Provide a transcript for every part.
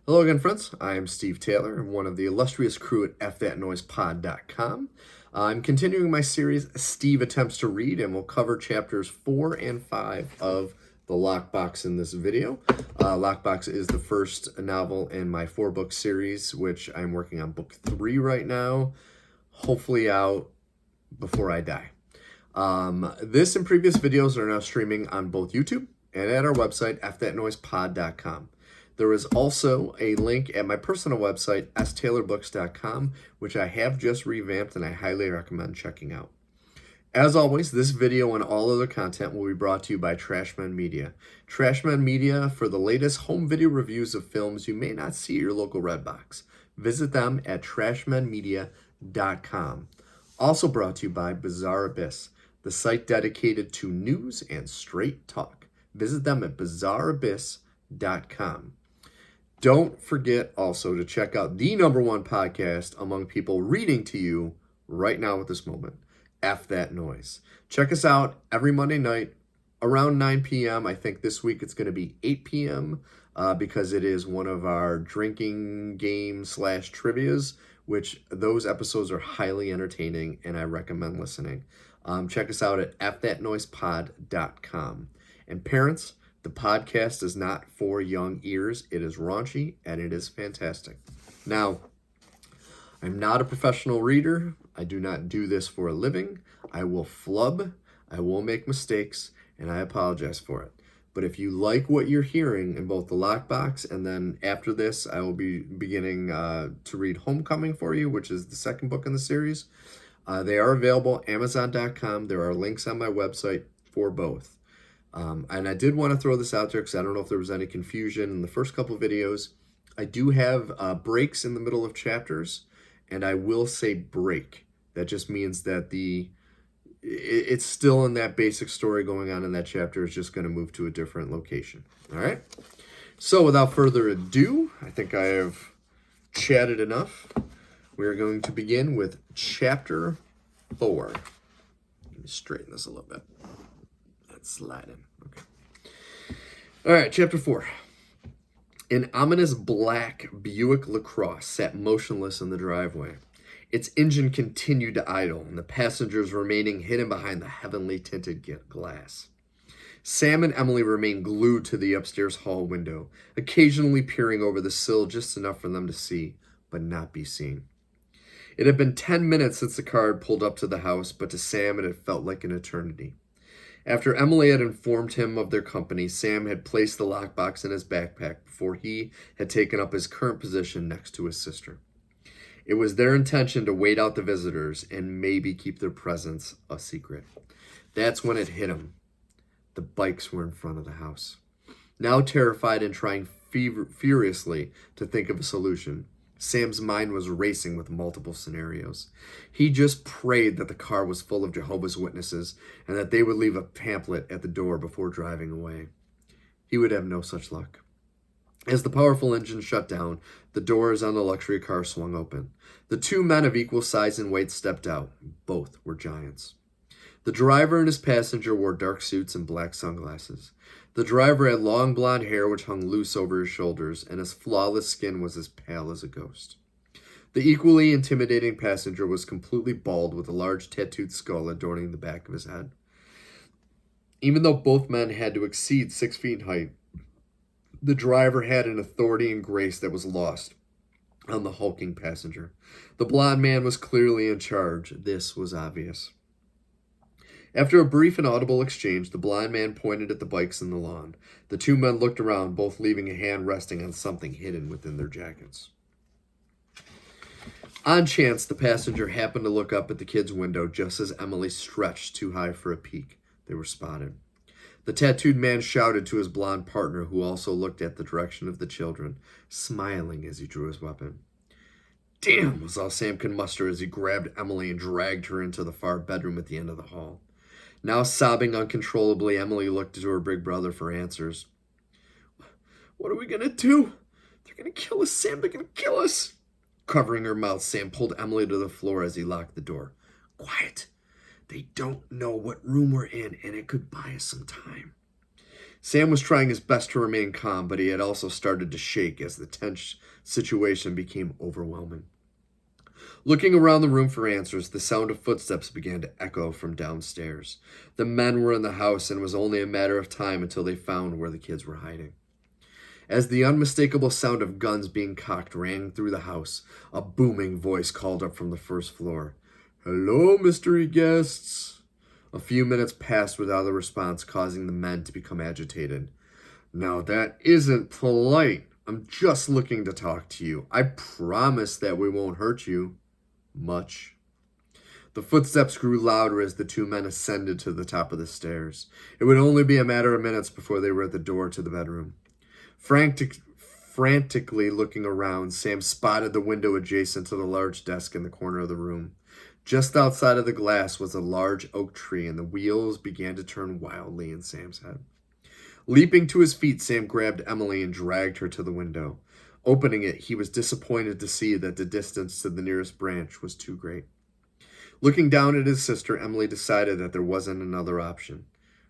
Hello again, friends. I am Steve Taylor, one of the illustrious crew at fthatnoisepod.com. I'm continuing my series, Steve Attempts to Read, and we'll cover chapters 4 and 5 of the Lockbox in this video. Lockbox is the first novel in my 4-book series, which I'm working on book 3 right now, hopefully out before I die. This and previous videos are now streaming on both YouTube and at our website, fthatnoisepod.com. There is also a link at my personal website, staylorbooks.com, which I have just revamped and I highly recommend checking out. As always, this video and all other content will be brought to you by Trashman Media. Trashman Media for the latest home video reviews of films you may not see at your local Redbox. Visit them at trashmanmedia.com. Also brought to you by Bizarre Abyss, the site dedicated to news and straight talk. Visit them at bizarreabyss.com. Don't forget also to check out the #1 podcast among people reading to you right now at this moment, F That Noise. Check us out every Monday night around 9 p.m. I think this week it's going to be 8 p.m. Because it is one of our drinking game / trivias, which those episodes are highly entertaining and I recommend listening. Check us out at fthatnoisepod.com. And parents, the podcast is not for young ears. It is raunchy and it is fantastic. Now, I'm not a professional reader. I do not do this for a living. I will flub. I will make mistakes, and I apologize for it. But if you like what you're hearing in both the Lockbox and then after this, I will be beginning to read Homecoming for you, which is the second book in the series. They are available Amazon.com. There are links on my website for both. And I did want to throw this out there because I don't know if there was any confusion in the first couple of videos. I do have breaks in the middle of chapters, and I will say break. That just means that it's still in that basic story going on in that chapter. It's just going to move to a different location. All right? So without further ado, I think I have chatted enough. We are going to begin with chapter 4. Let me straighten this a little bit. Slide in. Okay. All right, chapter 4. An ominous black Buick LaCrosse sat motionless in the driveway. Its engine continued to idle, and the passengers remaining hidden behind the heavenly tinted glass. Sam and Emily remained glued to the upstairs hall window, occasionally peering over the sill just enough for them to see, but not be seen. It had been 10 minutes since the car had pulled up to the house, but to Sam it had felt like an eternity. After Emily had informed him of their company, Sam had placed the lockbox in his backpack before he had taken up his current position next to his sister. It was their intention to wait out the visitors and maybe keep their presence a secret. That's when it hit him. The bikes were in front of the house. Now terrified and trying furiously to think of a solution, Sam's mind was racing with multiple scenarios. He just prayed that the car was full of Jehovah's Witnesses and that they would leave a pamphlet at the door before driving away. He would have no such luck. As the powerful engine shut down, the doors on the luxury car swung open. The two men of equal size and weight stepped out. Both were giants. The driver and his passenger wore dark suits and black sunglasses. The driver had long blonde hair which hung loose over his shoulders, and his flawless skin was as pale as a ghost. The equally intimidating passenger was completely bald with a large tattooed skull adorning the back of his head. Even though both men had to exceed 6 feet in height, the driver had an authority and grace that was lost on the hulking passenger. The blonde man was clearly in charge. This was obvious. After a brief and audible exchange, the blind man pointed at the bikes in the lawn. The two men looked around, both leaving a hand resting on something hidden within their jackets. On chance, the passenger happened to look up at the kid's window just as Emily stretched too high for a peek. They were spotted. The tattooed man shouted to his blonde partner, who also looked at the direction of the children, smiling as he drew his weapon. "Damn," was all Sam could muster as he grabbed Emily and dragged her into the far bedroom at the end of the hall. Now sobbing uncontrollably, Emily looked to her big brother for answers. "What are we going to do? They're going to kill us, Sam. They're going to kill us." Covering her mouth, Sam pulled Emily to the floor as he locked the door. "Quiet. They don't know what room we're in, and it could buy us some time." Sam was trying his best to remain calm, but he had also started to shake as the tense situation became overwhelming. Looking around the room for answers, the sound of footsteps began to echo from downstairs. The men were in the house, and it was only a matter of time until they found where the kids were hiding. As the unmistakable sound of guns being cocked rang through the house, a booming voice called up from the first floor. "Hello, mystery guests." A few minutes passed without a response, causing the men to become agitated. "Now that isn't polite. I'm just looking to talk to you. I promise that we won't hurt you much." The footsteps grew louder as the two men ascended to the top of the stairs. It would only be a matter of minutes before they were at the door to the bedroom. Frantically looking around, Sam spotted the window adjacent to the large desk in the corner of the room. Just outside of the glass was a large oak tree, and the wheels began to turn wildly in Sam's head. Leaping to his feet, Sam grabbed Emily and dragged her to the window. Opening it, he was disappointed to see that the distance to the nearest branch was too great. Looking down at his sister, Emily decided that there wasn't another option.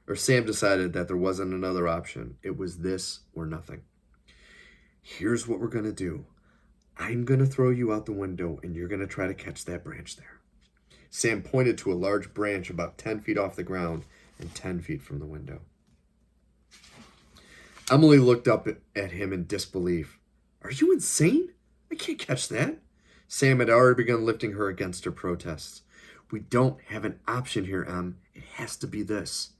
Or Sam decided that there wasn't another option. It was this or nothing. "Here's what we're going to do. I'm going to throw you out the window, and you're going to try to catch that branch there." Sam pointed to a large branch about 10 feet off the ground and 10 feet from the window. Emily looked up at him in disbelief. "Are you insane? I can't catch that." Sam had already begun lifting her against her protests. "We don't have an option here, Em. It has to be this."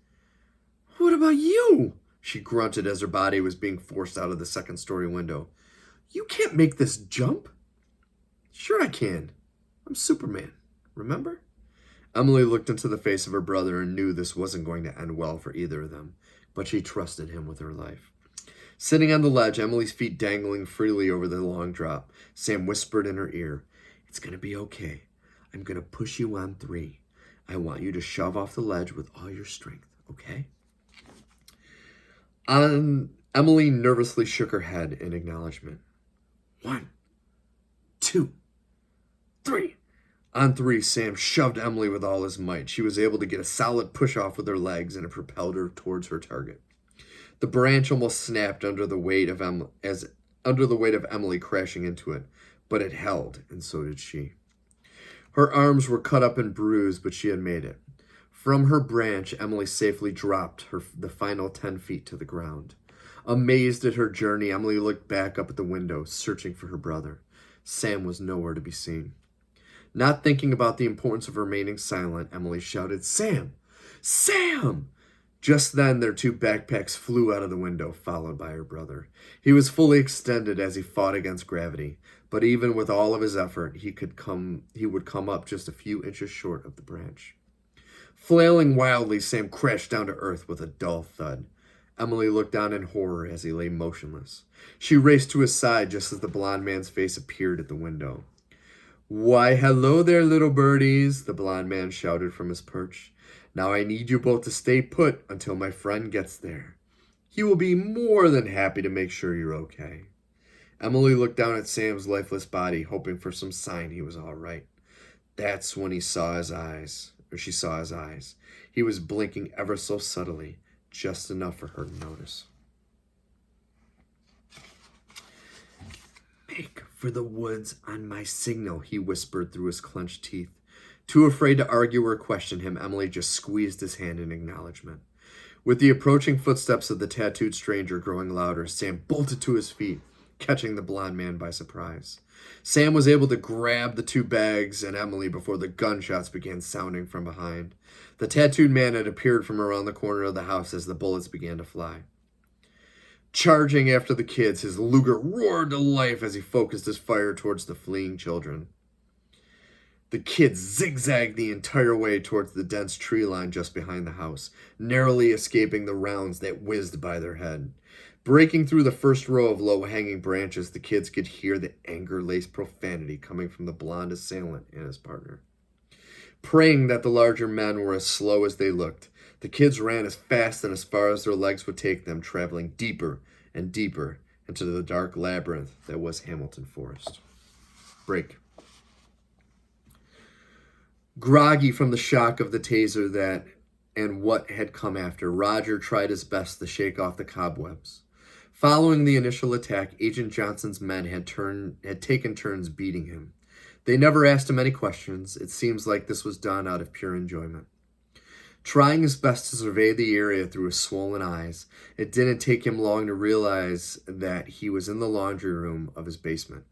"What about you?" she grunted as her body was being forced out of the second-story window. "You can't make this jump." "Sure I can. I'm Superman, remember?" Emily looked into the face of her brother and knew this wasn't going to end well for either of them, but she trusted him with her life. Sitting on the ledge, Emily's feet dangling freely over the long drop, Sam whispered in her ear, "It's going to be okay. I'm going to push you on 3. I want you to shove off the ledge with all your strength, okay?" Emily nervously shook her head in acknowledgement. 1, 2, 3. On 3, Sam shoved Emily with all his might. She was able to get a solid push off with her legs, and it propelled her towards her target. The branch almost snapped under the weight of Emily crashing into it, but it held, and so did she. Her arms were cut up and bruised, but she had made it. From her branch, Emily safely dropped the final 10 feet to the ground. Amazed at her journey, Emily looked back up at the window, searching for her brother. Sam was nowhere to be seen. Not thinking about the importance of remaining silent, Emily shouted, "Sam! Sam!" Just then, their 2 backpacks flew out of the window, followed by her brother. He was fully extended as he fought against gravity, but even with all of his effort, he would come up just a few inches short of the branch. Flailing wildly, Sam crashed down to earth with a dull thud. Emily looked down in horror as he lay motionless. She raced to his side just as the blond man's face appeared at the window. "Why, hello there, little birdies," the blond man shouted from his perch. "Now I need you both to stay put until my friend gets there. He will be more than happy to make sure you're okay." Emily looked down at Sam's lifeless body, hoping for some sign he was all right. That's when she saw his eyes. He was blinking ever so subtly, just enough for her to notice. "Make for the woods on my signal," he whispered through his clenched teeth. Too afraid to argue or question him, Emily just squeezed his hand in acknowledgement. With the approaching footsteps of the tattooed stranger growing louder, Sam bolted to his feet, catching the blond man by surprise. Sam was able to grab the 2 bags and Emily before the gunshots began sounding from behind. The tattooed man had appeared from around the corner of the house as the bullets began to fly. Charging after the kids, his Luger roared to life as he focused his fire towards the fleeing children. The kids zigzagged the entire way towards the dense tree line just behind the house, narrowly escaping the rounds that whizzed by their head. Breaking through the first row of low-hanging branches, the kids could hear the anger-laced profanity coming from the blonde assailant and his partner. Praying that the larger men were as slow as they looked, the kids ran as fast and as far as their legs would take them, traveling deeper and deeper into the dark labyrinth that was Hamilton Forest. Break. Groggy from the shock of the taser that and what had come after, Roger tried his best to shake off the cobwebs. Following the initial attack, Agent Johnson's men had taken turns beating him. They never asked him any questions. It seems like this was done out of pure enjoyment. Trying his best to survey the area through his swollen eyes, it didn't take him long to realize that he was in the laundry room of his basement.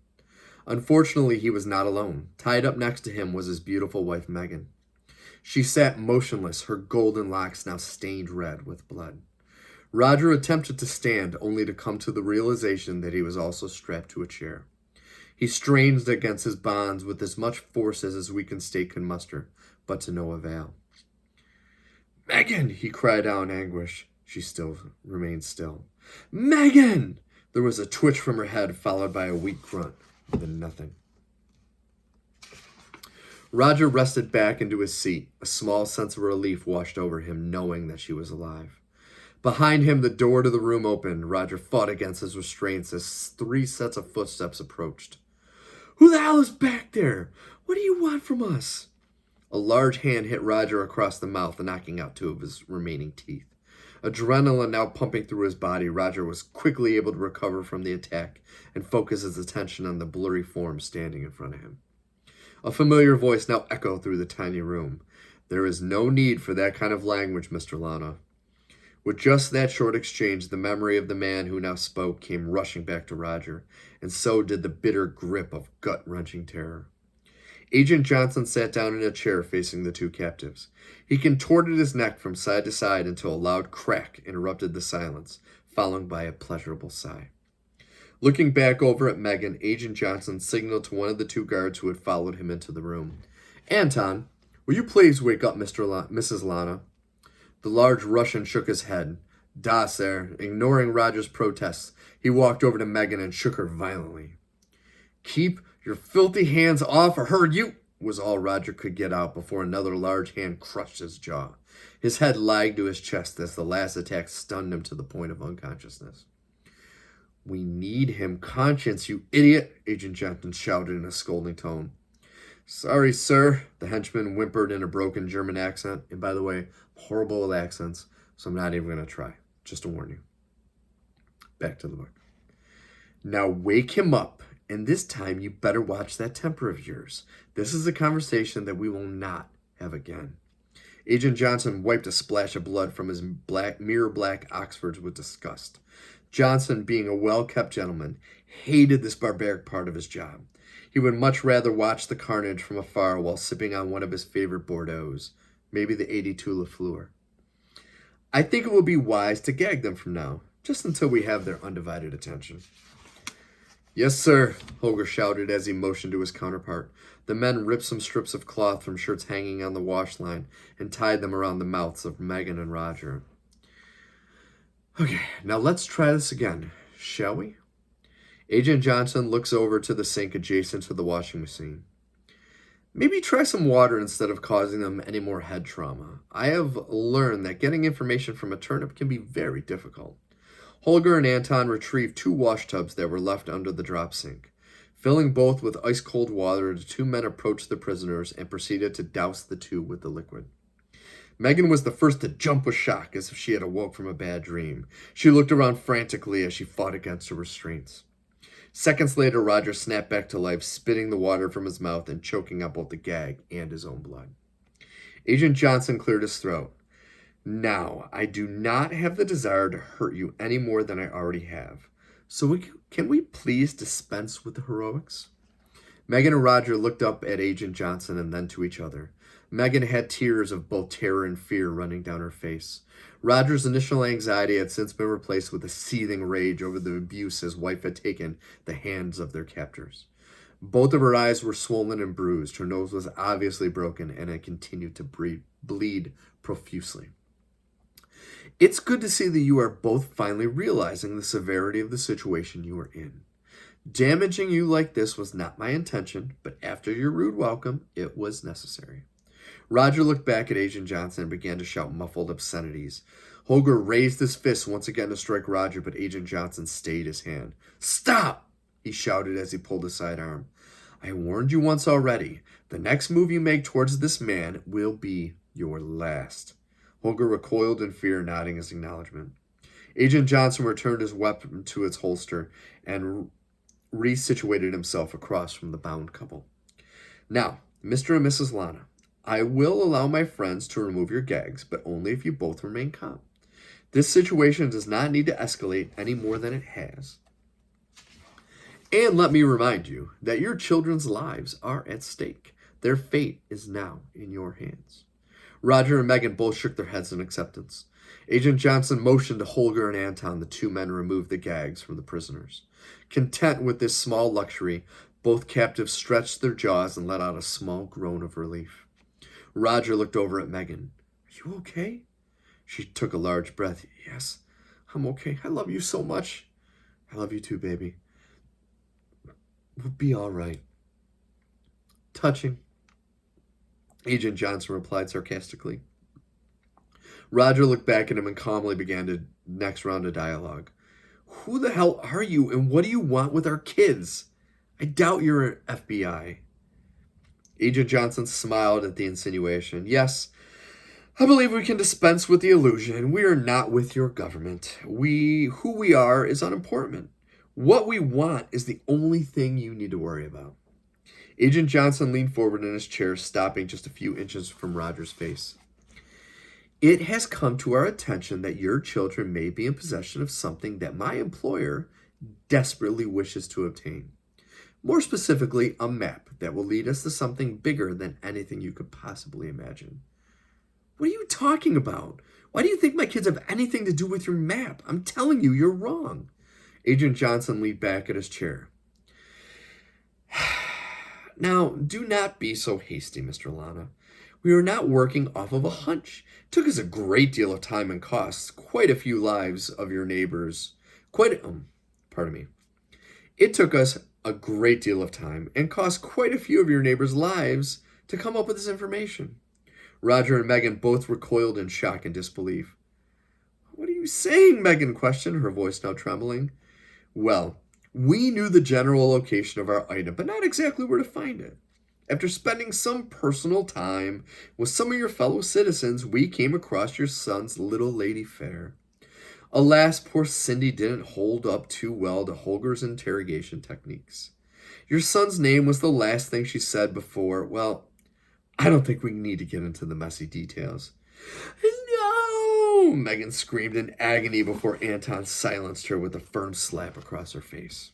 Unfortunately, he was not alone. Tied up next to him was his beautiful wife, Megan. She sat motionless, her golden locks now stained red with blood. Roger attempted to stand, only to come to the realization that he was also strapped to a chair. He strained against his bonds with as much force as his weakened state could muster, but to no avail. "Megan!" he cried out in anguish. She still remained still. "Megan!" There was a twitch from her head, followed by a weak grunt, then nothing. Roger rested back into his seat. A small sense of relief washed over him, knowing that she was alive. Behind him, the door to the room opened. Roger fought against his restraints as 3 sets of footsteps approached. "Who the hell is back there? What do you want from us?" A large hand hit Roger across the mouth, knocking out 2 of his remaining teeth. Adrenaline now pumping through his body, Roger was quickly able to recover from the attack and focus his attention on the blurry form standing in front of him. A familiar voice now echoed through the tiny room. "There is no need for that kind of language, Mr. Lana." With just that short exchange, the memory of the man who now spoke came rushing back to Roger, and so did the bitter grip of gut-wrenching terror. Agent Johnson sat down in a chair facing the 2 captives. He contorted his neck from side to side until a loud crack interrupted the silence, followed by a pleasurable sigh. Looking back over at Megan, Agent Johnson signaled to one of the 2 guards who had followed him into the room. "Anton, will you please wake up Mrs. Lana?" The large Russian shook his head. "Da, sir." Ignoring Roger's protests, he walked over to Megan and shook her violently. "Keep your filthy hands off her, you," was all Roger could get out before another large hand crushed his jaw. His head lagged to his chest as the last attack stunned him to the point of unconsciousness. "We need him conscious, you idiot," Agent Johnson shouted in a scolding tone. "Sorry, sir," the henchman whimpered in a broken German accent. And by the way, horrible with accents, so I'm not even going to try. Just to warn you. Back to the book. "Now wake him up, and this time you better watch that temper of yours. This is a conversation that we will not have again." Agent Johnson wiped a splash of blood from his mirror black Oxfords with disgust. Johnson, being a well-kept gentleman, hated this barbaric part of his job. He would much rather watch the carnage from afar while sipping on one of his favorite Bordeaux's, maybe the 82 Lafleur. "I think it will be wise to gag them from now, just until we have their undivided attention." "Yes, sir," Holger shouted as he motioned to his counterpart. The men ripped some strips of cloth from shirts hanging on the wash line and tied them around the mouths of Megan and Roger. "Okay, now let's try this again, shall we?" Agent Johnson looks over to the sink adjacent to the washing machine. "Maybe try some water instead of causing them any more head trauma. I have learned that getting information from a turnip can be very difficult." Holger and Anton retrieved 2 wash tubs that were left under the drop sink. Filling both with ice-cold water, the 2 men approached the prisoners and proceeded to douse the 2 with the liquid. Megan was the first to jump with shock, as if she had awoke from a bad dream. She looked around frantically as she fought against her restraints. Seconds later, Roger snapped back to life, spitting the water from his mouth and choking out both the gag and his own blood. Agent Johnson cleared his throat. "Now, I do not have the desire to hurt you any more than I already have. So can we please dispense with the heroics?" Megan and Roger looked up at Agent Johnson and then to each other. Megan had tears of both terror and fear running down her face. Roger's initial anxiety had since been replaced with a seething rage over the abuse his wife had taken the hands of their captors. Both of her eyes were swollen and bruised. Her nose was obviously broken, and it continued to bleed profusely. "It's good to see that you are both finally realizing the severity of the situation you are in. Damaging you like this was not my intention, but after your rude welcome, it was necessary." Roger looked back at Agent Johnson and began to shout muffled obscenities. Holger raised his fist once again to strike Roger, but Agent Johnson stayed his hand. "Stop!" he shouted as he pulled his sidearm. "I warned you once already. The next move you make towards this man will be your last." Holger recoiled in fear, nodding his acknowledgement. Agent Johnson returned his weapon to its holster and resituated himself across from the bound couple. Now, Mr. and Mrs. Lana, I will allow my friends to remove your gags, but only if you both remain calm. This situation does not need to escalate any more than it has. And let me remind you that your children's lives are at stake. Their fate is now in your hands. Roger and Megan both shook their heads in acceptance. Agent Johnson motioned to Holger and Anton. The two men removed the gags from the prisoners. Content with this small luxury, both captives stretched their jaws and let out a small groan of relief. Roger looked over at Megan. Are you okay? She took a large breath. Yes, I'm okay. I love you so much. I love you too, baby. We'll be all right. Touching. Agent Johnson replied sarcastically. Roger looked back at him and calmly began the next round of dialogue. Who the hell are you and what do you want with our kids? I doubt you're FBI. Agent Johnson smiled at the insinuation. Yes, I believe we can dispense with the illusion. We are not with your government. Who we are is unimportant. What we want is the only thing you need to worry about. Agent Johnson leaned forward in his chair, stopping just a few inches from Roger's face. It has come to our attention that your children may be in possession of something that my employer desperately wishes to obtain. More specifically, a map that will lead us to something bigger than anything you could possibly imagine. What are you talking about? Why do you think my kids have anything to do with your map? I'm telling you, you're wrong. Agent Johnson leaned back at his chair. Now, do not be so hasty, Mr. Lana. We are not working off of a hunch. It took us a great deal of time and costs, quite a few lives of your neighbors. It took us a great deal of time and cost quite a few of your neighbors' lives to come up with this information. Roger and Megan both recoiled in shock and disbelief. What are you saying? Megan questioned, her voice now trembling. Well, we knew the general location of our item, but not exactly where to find it. After spending some personal time with some of your fellow citizens, we came across your son's little lady fair. Alas, poor Cindy didn't hold up too well to Holger's interrogation techniques. Your son's name was the last thing she said before, well, I don't think we need to get into the messy details. No! Megan screamed in agony before Anton silenced her with a firm slap across her face.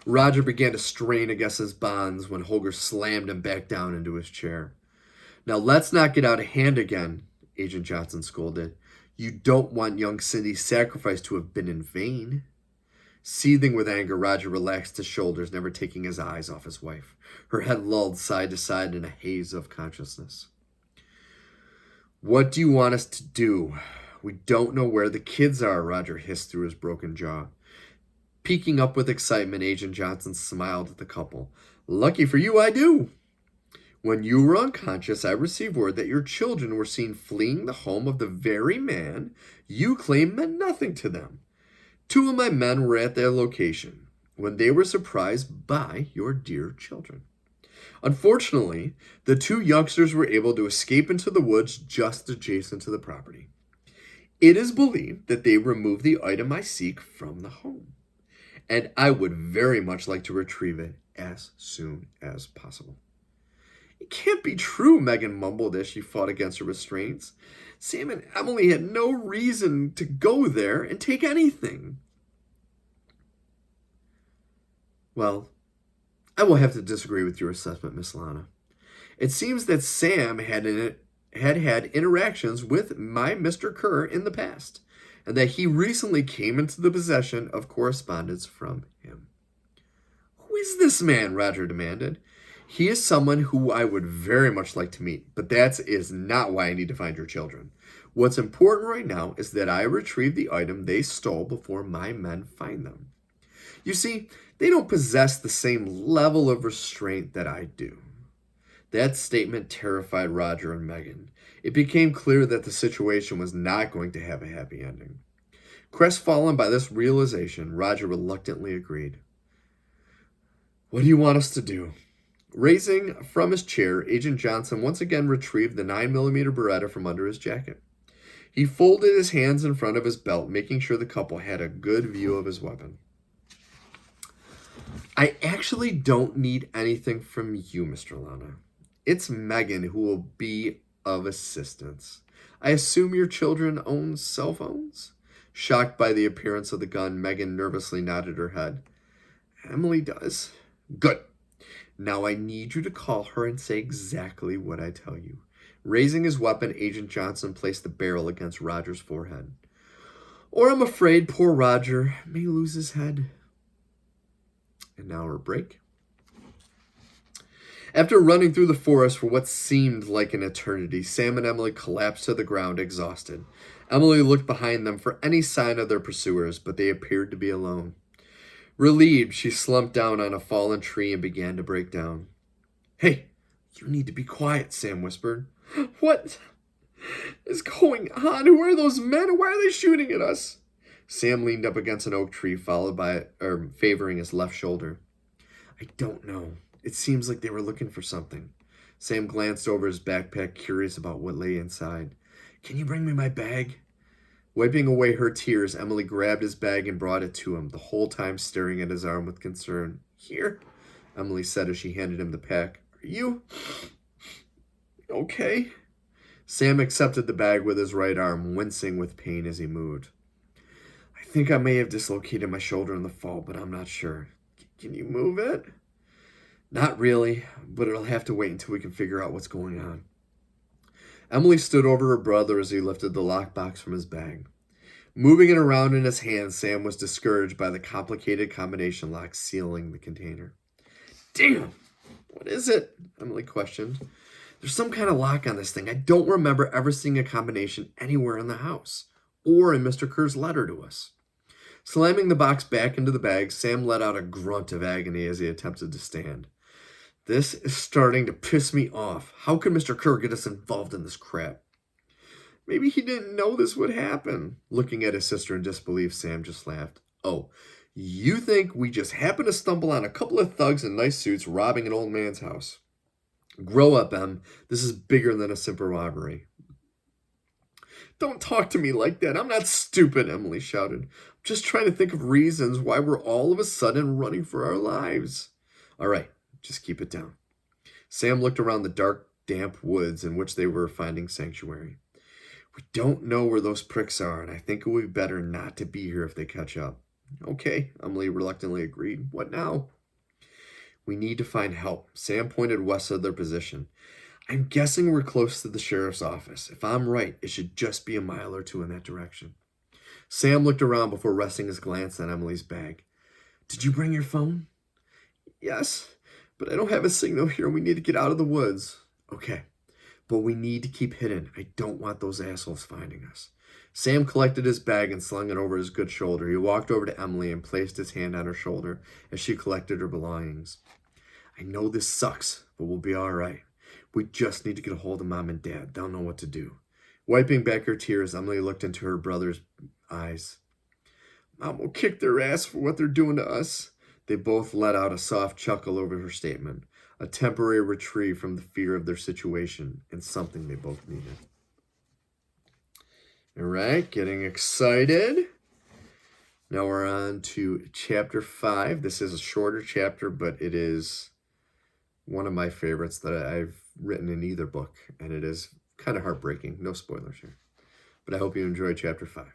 Roger began to strain against his bonds when Holger slammed him back down into his chair. Now let's not get out of hand again, Agent Johnson scolded. You don't want young Cindy's sacrifice to have been in vain. Seething with anger, Roger relaxed his shoulders, never taking his eyes off his wife. Her head lulled side to side in a haze of consciousness. What do you want us to do? We don't know where the kids are, Roger hissed through his broken jaw. Peeking up with excitement, Agent Johnson smiled at the couple. Lucky for you, I do. When you were unconscious, I received word that your children were seen fleeing the home of the very man you claimed meant nothing to them. 2 of my men were at their location when they were surprised by your dear children. Unfortunately, the 2 youngsters were able to escape into the woods just adjacent to the property. It is believed that they removed the item I seek from the home, and I would very much like to retrieve it as soon as possible. It can't be true, Megan mumbled as she fought against her restraints. Sam and Emily had no reason to go there and take anything. Well, I will have to disagree with your assessment, Miss Lana. It seems that Sam had interactions with my Mr. Kerr in the past, and that he recently came into the possession of correspondence from him. Who is this man? Roger demanded. He is someone who I would very much like to meet, but that is not why I need to find your children. What's important right now is that I retrieve the item they stole before my men find them. You see, they don't possess the same level of restraint that I do. That statement terrified Roger and Megan. It became clear that the situation was not going to have a happy ending. Crestfallen by this realization, Roger reluctantly agreed. What do you want us to do? Raising from his chair, Agent Johnson once again retrieved the 9mm Beretta from under his jacket. He folded his hands in front of his belt, making sure the couple had a good view of his weapon. I actually don't need anything from you, Mr. Lana. It's Megan who will be of assistance. I assume your children own cell phones? Shocked by the appearance of the gun, Megan nervously nodded her head. Emily does. Good. Now I need you to call her and say exactly what I tell you. Raising his weapon, Agent Johnson placed the barrel against Roger's forehead. Or I'm afraid poor Roger may lose his head. And now our break. After running through the forest for what seemed like an eternity, Sam and Emily collapsed to the ground, exhausted. Emily looked behind them for any sign of their pursuers, but they appeared to be alone. Relieved, she slumped down on a fallen tree and began to break down. Hey, you need to be quiet, Sam whispered. What is going on? Who are those men? Why are they shooting at us? Sam leaned up against an oak tree, favoring his left shoulder. I don't know. It seems like they were looking for something. Sam glanced over his backpack, curious about what lay inside. Can you bring me my bag? Wiping away her tears, Emily grabbed his bag and brought it to him, the whole time staring at his arm with concern. Here, Emily said as she handed him the pack. Are you okay? Sam accepted the bag with his right arm, wincing with pain as he moved. I think I may have dislocated my shoulder in the fall, but I'm not sure. Can you move it? Not really, but it'll have to wait until we can figure out what's going on. Emily stood over her brother as he lifted the lockbox from his bag. Moving it around in his hand, Sam was discouraged by the complicated combination lock sealing the container. Damn! What is it? Emily questioned. There's some kind of lock on this thing. I don't remember ever seeing a combination anywhere in the house, or in Mr. Kerr's letter to us. Slamming the box back into the bag, Sam let out a grunt of agony as he attempted to stand. This is starting to piss me off. How could Mr. Kerr get us involved in this crap? Maybe he didn't know this would happen. Looking at his sister in disbelief, Sam just laughed. Oh, you think we just happened to stumble on a couple of thugs in nice suits robbing an old man's house? Grow up, Em. This is bigger than a simple robbery. Don't talk to me like that. I'm not stupid, Emily shouted. I'm just trying to think of reasons why we're all of a sudden running for our lives. All right. Just keep it down. Sam looked around the dark, damp woods in which they were finding sanctuary. We don't know where those pricks are, and I think it would be better not to be here if they catch up. Okay, Emily reluctantly agreed. What now? We need to find help. Sam pointed west of their position. I'm guessing we're close to the sheriff's office. If I'm right, it should just be a mile or two in that direction. Sam looked around before resting his glance on Emily's bag. Did you bring your phone? Yes. But I don't have a signal here. We need to get out of the woods. Okay, but we need to keep hidden. I don't want those assholes finding us. Sam collected his bag and slung it over his good shoulder. He walked over to Emily and placed his hand on her shoulder as she collected her belongings. I know this sucks, but we'll be all right. We just need to get a hold of Mom and Dad. They'll know what to do. Wiping back her tears, Emily looked into her brother's eyes. Mom will kick their ass for what they're doing to us. They both let out a soft chuckle over her statement, a temporary reprieve from the fear of their situation and something they both needed. All right, getting excited. Now we're on to chapter 5. This is a shorter chapter, but it is one of my favorites that I've written in either book, and it is kind of heartbreaking. No spoilers here, but I hope you enjoy chapter 5.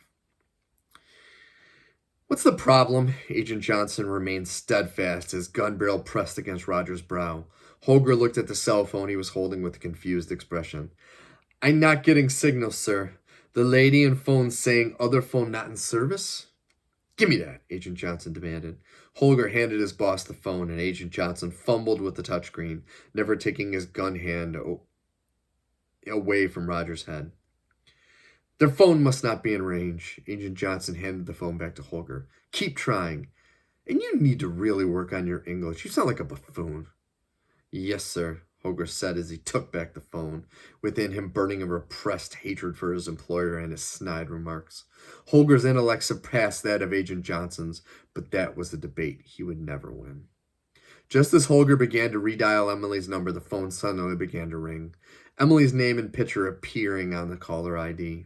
What's the problem? Agent Johnson remained steadfast, his gun barrel pressed against Roger's brow. Holger looked at the cell phone he was holding with a confused expression. I'm not getting signal, sir. The lady in phone saying other phone not in service? Give me that, Agent Johnson demanded. Holger handed his boss the phone, and Agent Johnson fumbled with the touchscreen, never taking his gun hand away from Roger's head. Their phone must not be in range. Agent Johnson handed the phone back to Holger. Keep trying. And you need to really work on your English. You sound like a buffoon. Yes, sir, Holger said as he took back the phone, within him burning a repressed hatred for his employer and his snide remarks. Holger's intellect surpassed that of Agent Johnson's, but that was a debate he would never win. Just as Holger began to redial Emily's number, the phone suddenly began to ring. Emily's name and picture appearing on the caller ID.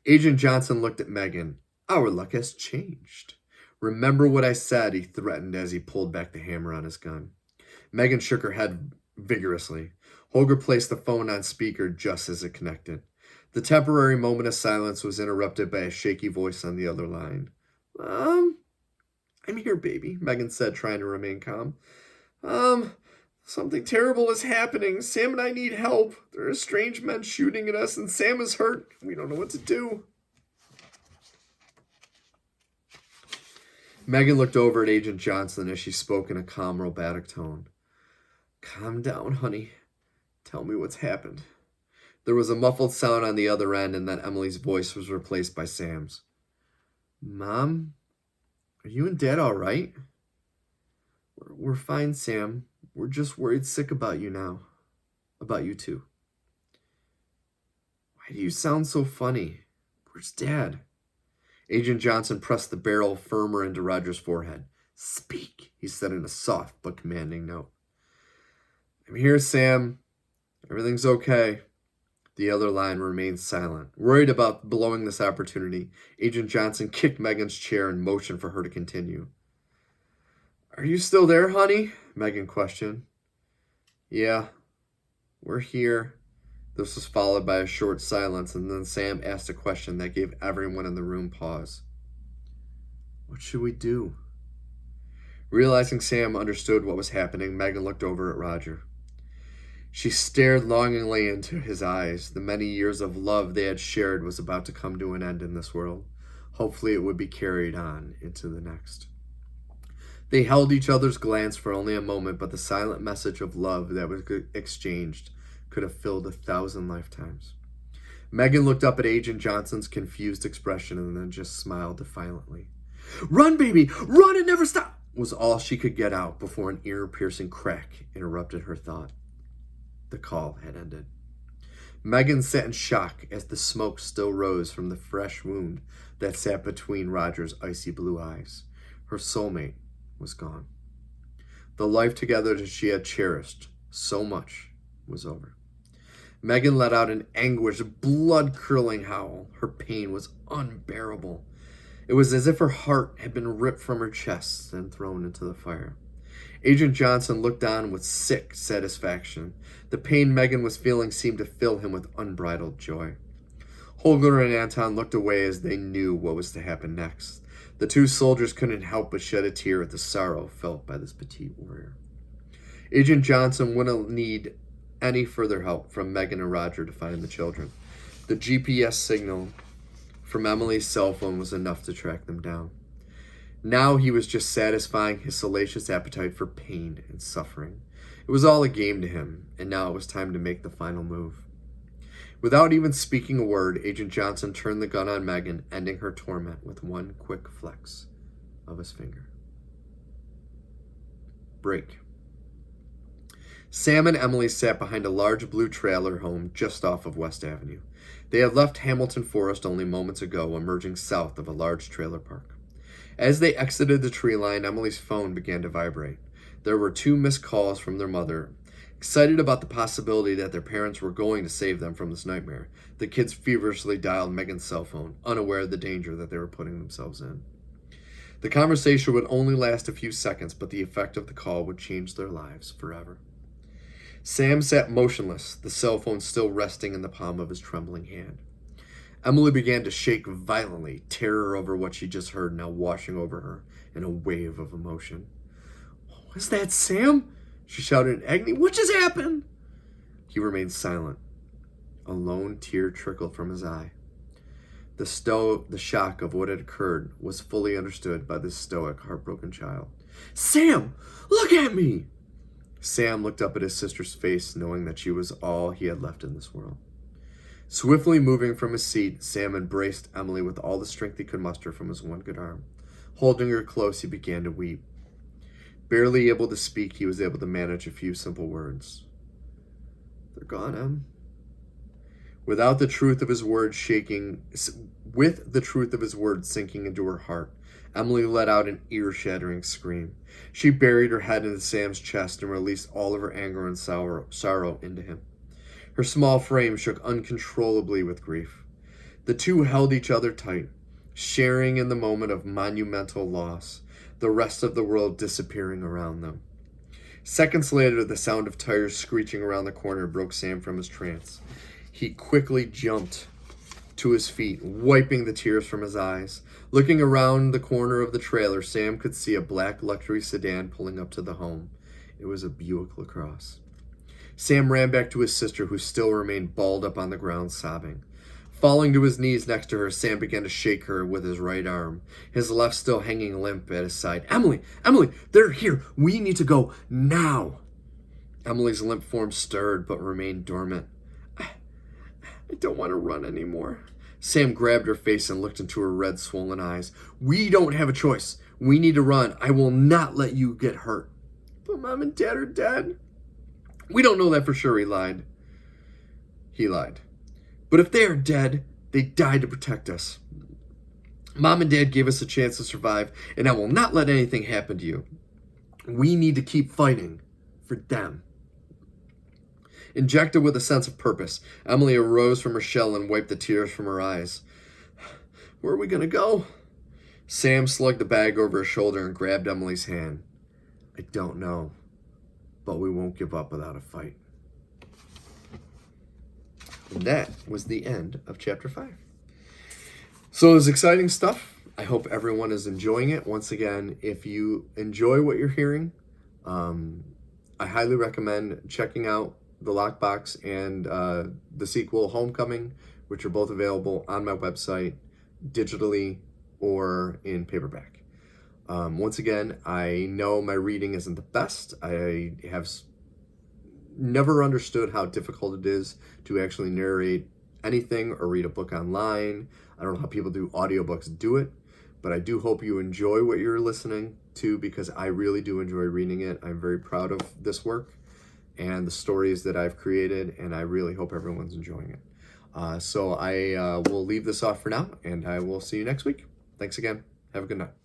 Agent Johnson looked at Megan. Our luck has changed. Remember what I said, he threatened as he pulled back the hammer on his gun. Megan shook her head vigorously. Holger placed the phone on speaker just as it connected. The temporary moment of silence was interrupted by a shaky voice on the other line. I'm here, baby, Megan said, trying to remain calm. Something terrible is happening. Sam and I need help. There are strange men shooting at us, and Sam is hurt. We don't know what to do. Megan looked over at Agent Johnson as she spoke in a calm, robotic tone. Calm down, honey. Tell me what's happened. There was a muffled sound on the other end, and then Emily's voice was replaced by Sam's. Mom, are you and Dad all right? We're fine, Sam. We're just worried sick about you now. About you too. Why do you sound so funny? Where's Dad? Agent Johnson pressed the barrel firmer into Roger's forehead. Speak, he said in a soft but commanding note. I'm here, Sam. Everything's okay. The other line remained silent. Worried about blowing this opportunity, Agent Johnson kicked Megan's chair and motioned for her to continue. Are you still there, honey? Megan questioned. Yeah, we're here. This was followed by a short silence, and then Sam asked a question that gave everyone in the room pause. What should we do? Realizing Sam understood what was happening, Megan looked over at Roger. She stared longingly into his eyes. The many years of love they had shared was about to come to an end in this world. Hopefully it would be carried on into the next. They held each other's glance for only a moment, but the silent message of love that was exchanged could have filled 1,000 lifetimes. Megan looked up at Agent Johnson's confused expression and then just smiled defiantly. Run, baby! Run and never stop! Was all she could get out before an ear-piercing crack interrupted her thought. The call had ended. Megan sat in shock as the smoke still rose from the fresh wound that sat between Roger's icy blue eyes. Her soulmate was gone. The life together that she had cherished so much was over. Megan let out an anguished, blood-curdling howl. Her pain was unbearable. It was as if her heart had been ripped from her chest and thrown into the fire. Agent Johnson looked on with sick satisfaction. The pain Megan was feeling seemed to fill him with unbridled joy. Holger and Anton looked away as they knew what was to happen next. The two soldiers couldn't help but shed a tear at the sorrow felt by this petite warrior. Agent Johnson wouldn't need any further help from Megan and Roger to find the children. The GPS signal from Emily's cell phone was enough to track them down. Now he was just satisfying his salacious appetite for pain and suffering. It was all a game to him, and now it was time to make the final move. Without even speaking a word, Agent Johnson turned the gun on Megan, ending her torment with one quick flex of his finger. Break. Sam and Emily sat behind a large blue trailer home just off of West Avenue. They had left Hamilton Forest only moments ago, emerging south of a large trailer park. As they exited the tree line, Emily's phone began to vibrate. There were 2 missed calls from their mother. Excited about the possibility that their parents were going to save them from this nightmare, the kids feverishly dialed Megan's cell phone, unaware of the danger that they were putting themselves in. The conversation would only last a few seconds, but the effect of the call would change their lives forever. Sam sat motionless, the cell phone still resting in the palm of his trembling hand. Emily began to shake violently, terror over what she just heard now washing over her in a wave of emotion. "Was that Sam?" she shouted in agony. "What just happened?" He remained silent. A lone tear trickled from his eye. The shock of what had occurred was fully understood by the stoic, heartbroken child. "Sam, look at me!" Sam looked up at his sister's face, knowing that she was all he had left in this world. Swiftly moving from his seat, Sam embraced Emily with all the strength he could muster from his one good arm. Holding her close, he began to weep. Barely able to speak, he was able to manage a few simple words. "They're gone, Em." With the truth of his words sinking into her heart, Emily let out an ear-shattering scream. She buried her head into Sam's chest and released all of her anger and sorrow into him. Her small frame shook uncontrollably with grief. The two held each other tight, sharing in the moment of monumental loss, the rest of the world disappearing around them. Seconds later, the sound of tires screeching around the corner broke Sam from his trance. He quickly jumped to his feet, wiping the tears from his eyes. Looking around the corner of the trailer, Sam could see a black luxury sedan pulling up to the home. It was a Buick LaCrosse. Sam ran back to his sister, who still remained balled up on the ground, sobbing. Falling to his knees next to her, Sam began to shake her with his right arm, his left still hanging limp at his side. Emily, they're here. We need to go now. Emily's limp form stirred but remained dormant. I don't want to run anymore. Sam grabbed her face and looked into her red, swollen eyes. We don't have a choice. We need to run. I will not let you get hurt. But Mom and Dad are dead. We don't know that for sure, he lied. But if they are dead, they died to protect us. Mom and Dad gave us a chance to survive, and I will not let anything happen to you. We need to keep fighting for them. Injected with a sense of purpose, Emily arose from her shell and wiped the tears from her eyes. Where are we going to go? Sam slugged the bag over her shoulder and grabbed Emily's hand. I don't know, but we won't give up without a fight. And that was the end of Chapter 5. So it was exciting stuff. I hope everyone is enjoying it. Once again, if you enjoy what you're hearing, I highly recommend checking out the Lockbox and the sequel Homecoming, which are both available on my website, digitally or in paperback. Once again, I know my reading isn't the best. I have never understood how difficult it is to actually narrate anything or read a book online. I don't know how people do audiobooks do it, but I do hope you enjoy what you're listening to, because I really do enjoy reading it. I'm very proud of this work and the stories that I've created, and I really hope everyone's enjoying it. So I will leave this off for now, and I will see you next week. Thanks again. Have a good night.